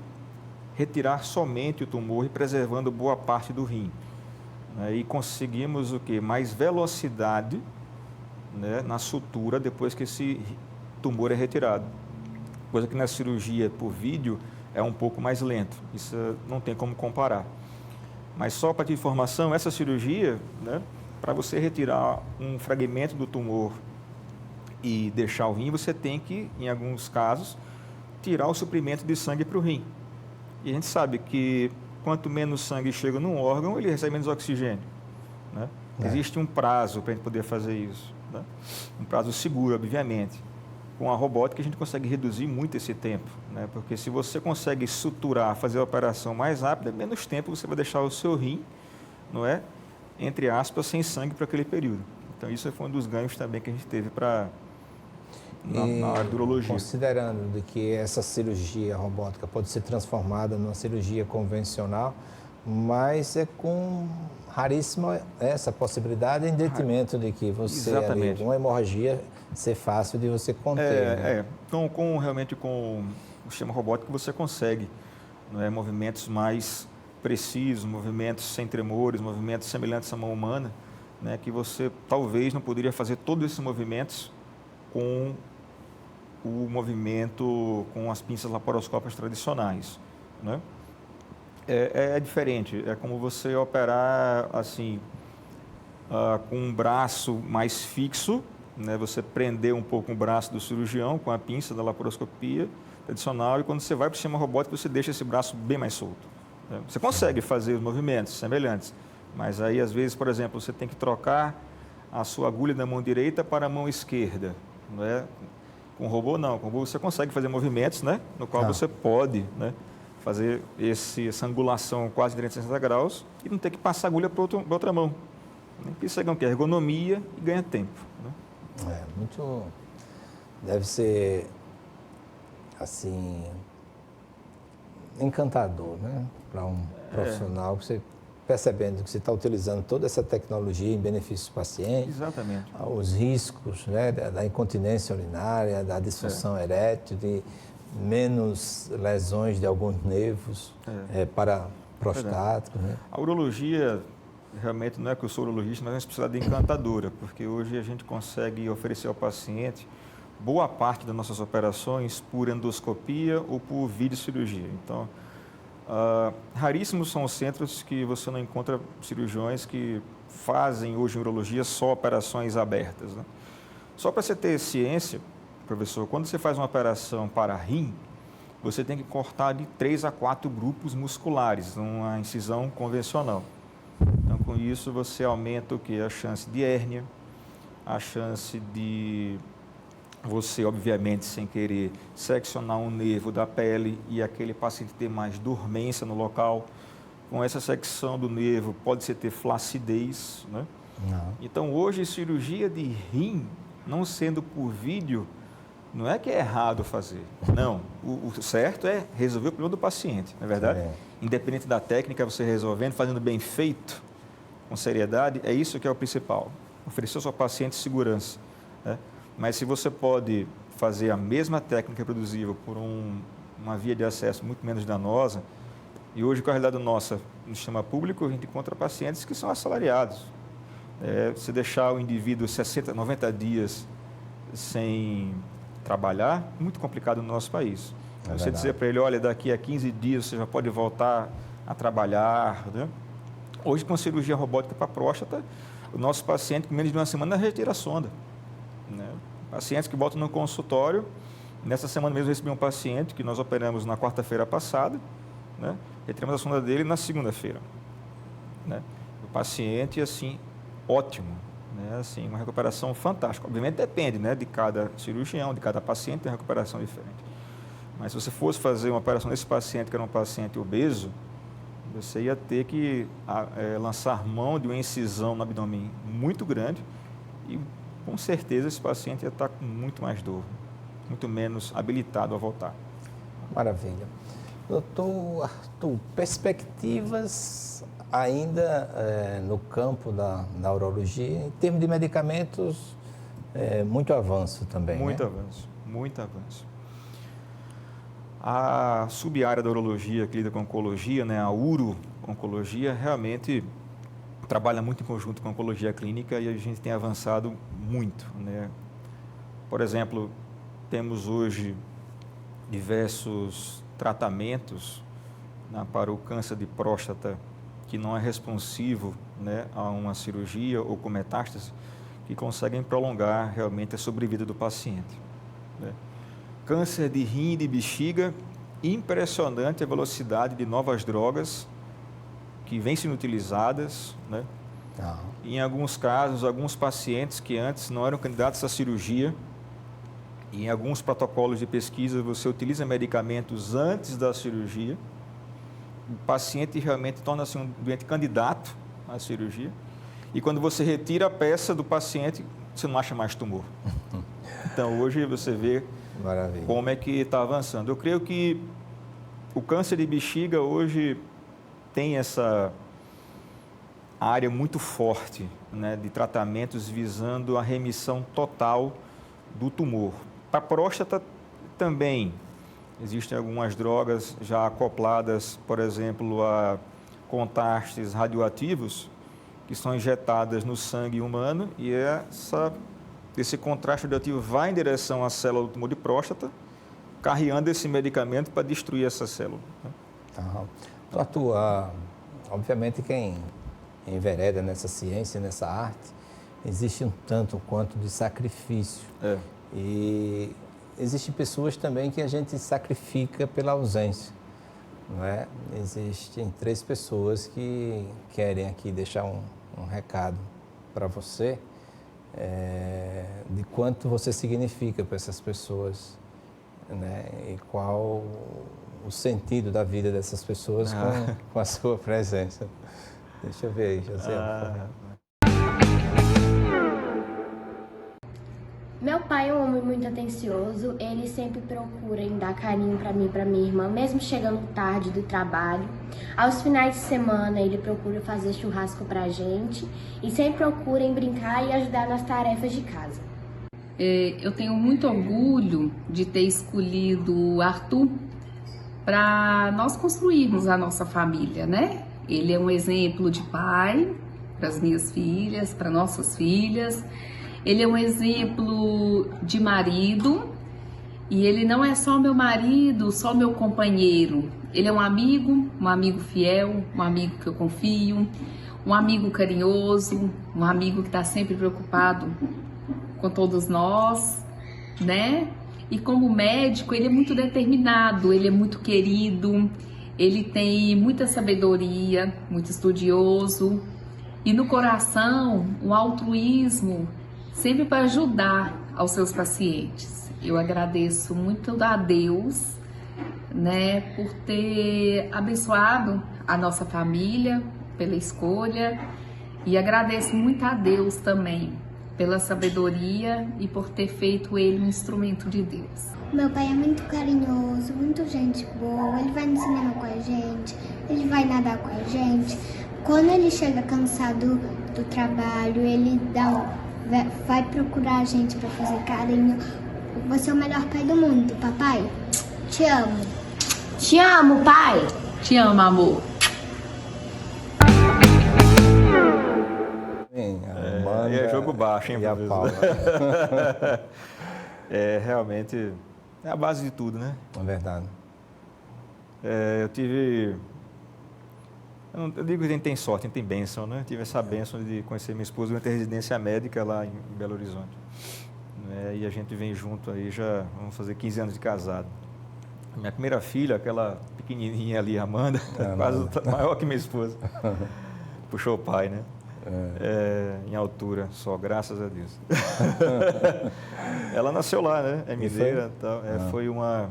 retirar somente o tumor e preservando boa parte do rim. E conseguimos o quê? Mais velocidade, né, na sutura depois que esse tumor é retirado. Coisa que na cirurgia por vídeo é um pouco mais lento. Isso não tem como comparar. Mas só para ter informação, essa cirurgia, né, para você retirar um fragmento do tumor e deixar o rim, você tem que, em alguns casos, tirar o suprimento de sangue para o rim. E a gente sabe que quanto menos sangue chega num órgão, ele recebe menos oxigênio, né? Existe um prazo para a gente poder fazer isso, né? Um prazo seguro, obviamente. Com a robótica, a gente consegue reduzir muito esse tempo, né? Porque se você consegue suturar, fazer a operação mais rápida, menos tempo você vai deixar o seu rim, não é? Entre aspas, sem sangue para aquele período. Então, isso foi um dos ganhos também que a gente teve na área de urologia. Considerando de que essa cirurgia robótica pode ser transformada numa cirurgia convencional, mas é com raríssima essa possibilidade em detrimento de que você, ali, uma hemorragia, ser fácil de você conter. Né? Então, realmente com o sistema robótico você consegue, né, movimentos mais precisos, movimentos sem tremores, movimentos semelhantes à mão humana, né, que você talvez não poderia fazer todos esses movimentos com o movimento com as pinças laparoscópicas tradicionais, né? É diferente, é como você operar assim, com um braço mais fixo, né? Você prender um pouco o braço do cirurgião com a pinça da laparoscopia tradicional, e quando você vai para o sistema robótico você deixa esse braço bem mais solto, né? Você consegue fazer os movimentos semelhantes, mas aí às vezes, por exemplo, você tem que trocar a sua agulha da mão direita para a mão esquerda, não é? Com o robô não, com o robô você consegue fazer movimentos, né, no qual você pode, né, fazer essa angulação quase 360 graus e não ter que passar a agulha para outra mão. Isso é ergonomia e ganha tempo, né? Muito... Deve ser, assim, encantador, né, para um profissional, você percebendo que você está utilizando toda essa tecnologia em benefício do paciente. Exatamente. Os riscos, né, da incontinência urinária, da disfunção erétil, de menos lesões de alguns nervos para prostáticos. Né? A urologia, realmente não é que eu sou urologista, mas é uma especialidade encantadora, porque hoje a gente consegue oferecer ao paciente boa parte das nossas operações por endoscopia ou por videocirurgia. Então, raríssimos são os centros que você não encontra cirurgiões que fazem hoje em urologia só operações abertas, né? Só para você ter ciência, professor, quando você faz uma operação para rim, você tem que cortar de 3 a 4 grupos musculares, numa incisão convencional. Então, com isso, você aumenta o quê? A chance de hérnia, a chance de você, obviamente, sem querer, seccionar um nervo da pele e aquele paciente ter mais dormência no local. Com essa secção do nervo, pode-se ter flacidez, né? Então, hoje, cirurgia de rim, não sendo por vídeo, não é que é errado fazer. Não. O certo é resolver o problema do paciente, não é verdade? Independente da técnica, você resolvendo, fazendo bem feito, com seriedade, é isso que é o principal. Oferecer ao seu paciente segurança, né? Mas se você pode fazer a mesma técnica reproduzível por uma via de acesso muito menos danosa, E hoje, com a realidade nossa no sistema público, a gente encontra pacientes que são assalariados. Se deixar o indivíduo 60, 90 dias sem trabalhar, muito complicado no nosso país. Você dizer para ele, olha, daqui a 15 dias você já pode voltar a trabalhar. Né? Hoje, com cirurgia robótica para próstata, o nosso paciente, com menos de uma semana, retira a sonda. Né? Pacientes que voltam no consultório, nessa semana mesmo eu recebi um paciente que nós operamos na quarta-feira passada, né? Retiramos a sonda dele na segunda-feira. Né? O paciente, assim, ótimo, né? Assim, uma recuperação fantástica. Obviamente depende, né, de cada cirurgião, de cada paciente, tem uma recuperação diferente. Mas se você fosse fazer uma operação desse paciente, que era um paciente obeso, você ia ter que lançar mão de uma incisão no abdômen muito grande e, com certeza, esse paciente ia estar com muito mais dor, muito menos habilitado a voltar. Maravilha. Doutor Arthur, perspectivas ainda no campo da urologia, em termos de medicamentos, muito avanço também, muito, né? avanço, muito avanço. A sub-área da urologia que lida com oncologia, né, a uro-oncologia, realmente trabalha muito em conjunto com a oncologia clínica e a gente tem avançado muito. Né? Por exemplo, temos hoje diversos tratamentos, né, para o câncer de próstata que não é responsivo, né, a uma cirurgia ou com metástase, que conseguem prolongar realmente a sobrevida do paciente. Né? Câncer de rim e de bexiga, impressionante a velocidade de novas drogas que vêm sendo utilizadas, né? Em alguns casos, alguns pacientes que antes não eram candidatos à cirurgia, e em alguns protocolos de pesquisa você utiliza medicamentos antes da cirurgia, o paciente realmente torna-se um doente candidato à cirurgia, e quando você retira a peça do paciente, você não acha mais tumor. Então, hoje você vê como é que está avançando. Eu creio que o câncer de bexiga hoje tem essa área muito forte, né, de tratamentos visando a remissão total do tumor. Para a próstata também existem algumas drogas já acopladas, por exemplo, a contrastes radioativos, que são injetadas no sangue humano, e esse contraste radioativo vai em direção à célula do tumor de próstata, carreando esse medicamento para destruir essa célula. Então, Arthur, obviamente quem envereda nessa ciência, nessa arte, existe um tanto quanto de sacrifício. E existem pessoas também que a gente sacrifica pela ausência. Não é? Existem 3 pessoas que querem aqui deixar um recado para você, de quanto você significa para essas pessoas, né? E qual o sentido da vida dessas pessoas com a sua presença. Deixa eu ver aí, José. Meu pai é um homem muito atencioso, ele sempre procura em dar carinho para mim e para minha irmã, mesmo chegando tarde do trabalho. Aos finais de semana ele procura fazer churrasco pra gente e sempre procura em brincar e ajudar nas tarefas de casa. Eu tenho muito orgulho de ter escolhido o Arthur para nós construirmos a nossa família, né? Ele é um exemplo de pai para as minhas filhas, para nossas filhas. Ele é um exemplo de marido, e ele não é só meu marido, só meu companheiro. Ele é um amigo fiel, um amigo que eu confio, um amigo carinhoso, um amigo que está sempre preocupado com todos nós, né? E como médico, ele é muito determinado, ele é muito querido, ele tem muita sabedoria, muito estudioso, e no coração, um altruísmo, sempre para ajudar aos seus pacientes. Eu agradeço muito a Deus, né, por ter abençoado a nossa família, pela escolha, e agradeço muito a Deus também pela sabedoria e por ter feito ele um instrumento de Deus. Meu pai é muito carinhoso, muito gente boa, ele vai no cinema com a gente, ele vai nadar com a gente. Quando ele chega cansado do trabalho, ele vai procurar a gente para fazer carinho. Você é o melhor pai do mundo, papai. Te amo. Te amo, pai. Te amo, amor. É jogo baixo, hein, e a Paula. Realmente é a base de tudo, né? É verdade. Eu tive... Eu digo que a gente tem sorte, a gente tem bênção, né? Eu tive essa bênção de conhecer minha esposa durante a residência médica lá em Belo Horizonte. E a gente vem junto aí, já vamos fazer 15 anos de casado. Minha primeira filha, aquela pequenininha ali, Amanda, quase maior que minha esposa. Puxou o pai, né? Em altura só, graças a Deus. Ela nasceu lá, né? É mineira e tal. Foi uma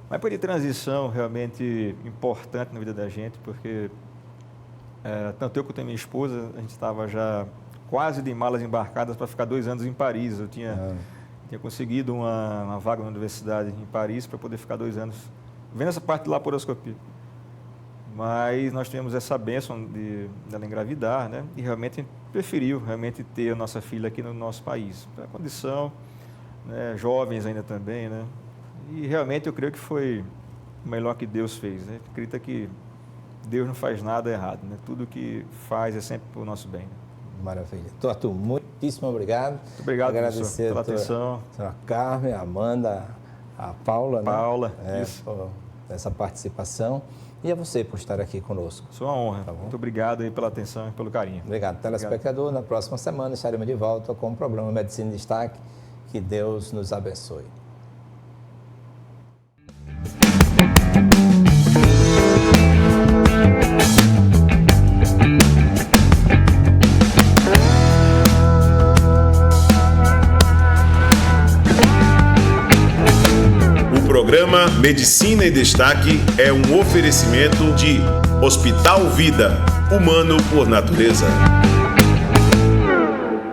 época de transição realmente importante na vida da gente, porque tanto eu quanto a minha esposa, a gente estava já quase de malas embarcadas para ficar 2 anos em Paris. Eu tinha conseguido uma vaga na universidade em Paris para poder ficar 2 anos vendo essa parte de laparoscopia. Mas nós tivemos essa bênção dela engravidar, né? E realmente a gente preferiu ter a nossa filha aqui no nosso país. Pela condição, né? Jovens ainda também, né? E realmente eu creio que foi o melhor que Deus fez, né? Acredita que Deus não faz nada errado, né? Tudo que faz é sempre para o nosso bem. Né? Maravilha. Arthur, muitíssimo obrigado. Muito obrigado, agradecer pela atenção. A Carmen, a Amanda, a Paula, né? Isso. Por essa participação. E a você por estar aqui conosco. Sua honra. Tá bom? Muito obrigado aí pela atenção e pelo carinho. Obrigado, telespectador. Na próxima semana estaremos de volta com o programa Medicina em Destaque. Que Deus nos abençoe. O programa Medicina em Destaque é um oferecimento de Hospital Vida, humano por natureza.